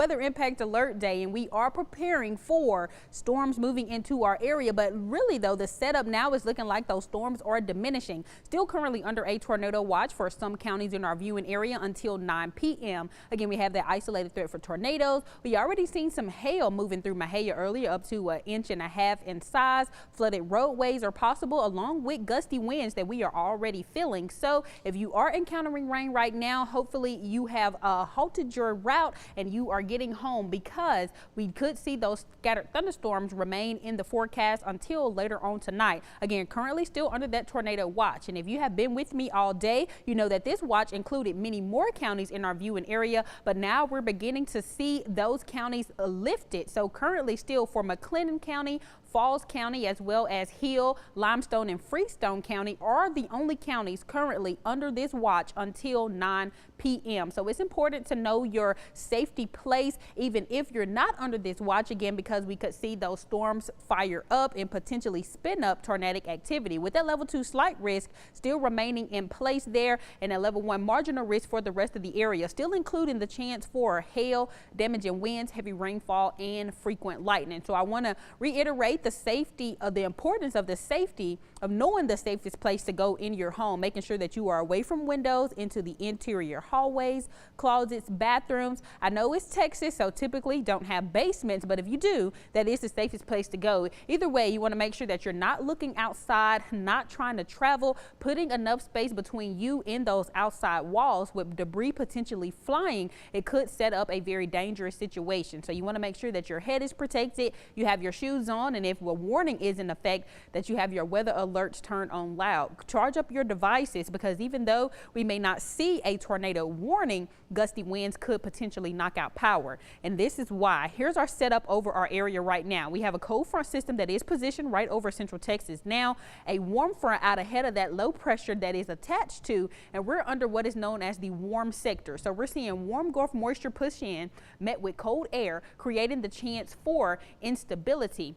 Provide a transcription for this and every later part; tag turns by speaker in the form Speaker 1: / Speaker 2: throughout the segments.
Speaker 1: Weather impact alert day, and we are preparing for storms moving into our area. But really, though, the setup now is looking like those storms are diminishing. Still currently under a tornado watch for some counties in our viewing area until 9 p.m. Again, we have that isolated threat for tornadoes. We already seen some hail moving through Mahia earlier, up to 1.5 inches in size. Flooded roadways are possible, along with gusty winds that we are already feeling. So if you are encountering rain right now, hopefully you have halted your route and you are getting home, because we could see those scattered thunderstorms remain in the forecast until later on tonight. Again, currently still under that tornado watch. And if you have been with me all day, you know that this watch included many more counties in our viewing area, but now we're beginning to see those counties lifted. So currently still for McLennan County, Falls County, as well as Hill, Limestone, and Freestone County are the only counties currently under this watch until 9 p.m. So it's important to know your safety place, even if you're not under this watch, again, because we could see those storms fire up and potentially spin up tornadic activity. With that level 2 slight risk still remaining in place there, and a level 1 marginal risk for the rest of the area, still including the chance for hail, damaging winds, heavy rainfall, and frequent lightning. So I want to reiterate the importance of the safety of knowing the safest place to go in your home, making sure that you are away from windows into the interior hallways, closets, bathrooms. I know it's Texas, so typically don't have basements, but if you do, that is the safest place to go. Either way, you want to make sure that you're not looking outside, not trying to travel, putting enough space between you and those outside walls. With debris potentially flying, it could set up a very dangerous situation. So you want to make sure that your head is protected, you have your shoes on, and if a warning is in effect, that you have your weather alerts turned on loud. Charge up your devices, because even though we may not see a tornado warning, gusty winds could potentially knock out power. And this is why. Here's our setup over our area right now. We have a cold front system that is positioned right over central Texas now, a warm front out ahead of that low pressure that is attached to, and we're under what is known as the warm sector. So we're seeing warm Gulf moisture push in, met with cold air, creating the chance for instability.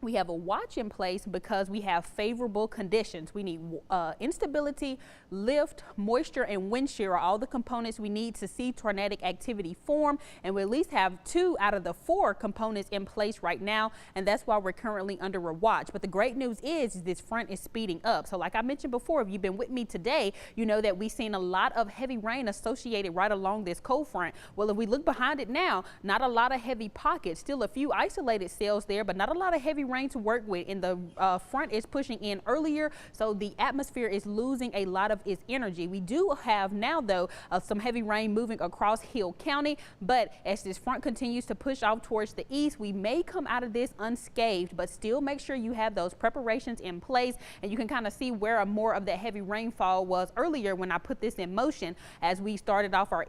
Speaker 1: We have a watch in place because we have favorable conditions. We need instability, lift, moisture, and wind shear are all the components we need to see tornadic activity form. And we at least have 2 out of the 4 components in place right now. And that's why we're currently under a watch. But the great news is this front is speeding up. So like I mentioned before, if you've been with me today, you know that we've seen a lot of heavy rain associated right along this cold front. Well, if we look behind it now, not a lot of heavy pockets, still a few isolated cells there, but not a lot of heavy rain to work with. And the front is pushing in earlier, so the atmosphere is losing a lot of its energy. We do have now, though, some heavy rain moving across Hill County, but as this front continues to push off towards the east, we may come out of this unscathed, but still make sure you have those preparations in place. And you can kind of see where more of that heavy rainfall was earlier when I put this in motion, as we started off our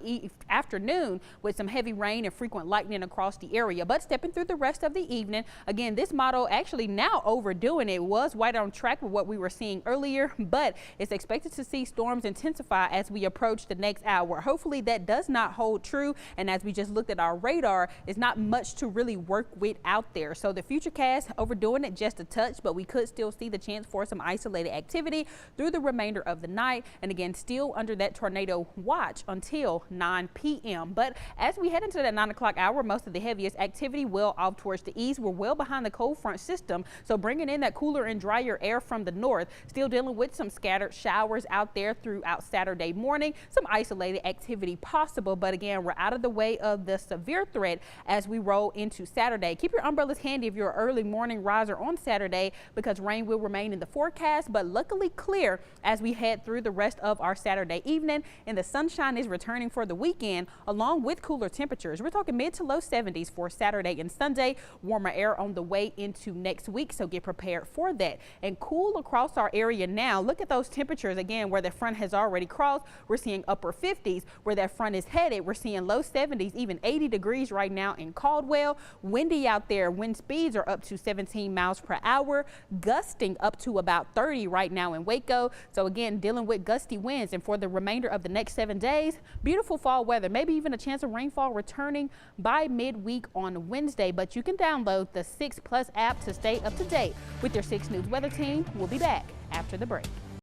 Speaker 1: afternoon with some heavy rain and frequent lightning across the area. But stepping through the rest of the evening, again, this model actually now overdoing it. Was right on track with what we were seeing earlier, but it's expected to see storms intensify as we approach the next hour. Hopefully that does not hold true, and as we just looked at our radar, it's not much to really work with out there. So the futurecast overdoing it just a touch, but we could still see the chance for some isolated activity through the remainder of the night, and again still under that tornado watch until 9 p.m. But as we head into that 9 o'clock hour, most of the heaviest activity will off towards the east. We're well behind the cold front system, so bringing in that cooler and drier air from the north. Still dealing with some scattered showers out there throughout Saturday morning. Some isolated activity possible, but again, we're out of the way of the severe threat as we roll into Saturday. Keep your umbrellas handy if you're an early morning riser on Saturday, because rain will remain in the forecast, but luckily clear as we head through the rest of our Saturday evening, and the sunshine is returning for the weekend, along with cooler temperatures. We're talking mid to low 70s for Saturday and Sunday. Warmer air on the way into next week, so get prepared for that. And cool across our area now. Look at those temperatures again, where the front has already crossed. We're seeing upper 50s where that front is headed. We're seeing low 70s, even 80 degrees right now in Caldwell. Windy out there. Wind speeds are up to 17 miles per hour, gusting up to about 30 right now in Waco. So again, dealing with gusty winds. And for the remainder of the next 7 days, beautiful fall weather, maybe even a chance of rainfall returning by midweek on Wednesday. But you can download the 6 Plus app to stay up to date with your 6 News weather team. We'll be back after the break.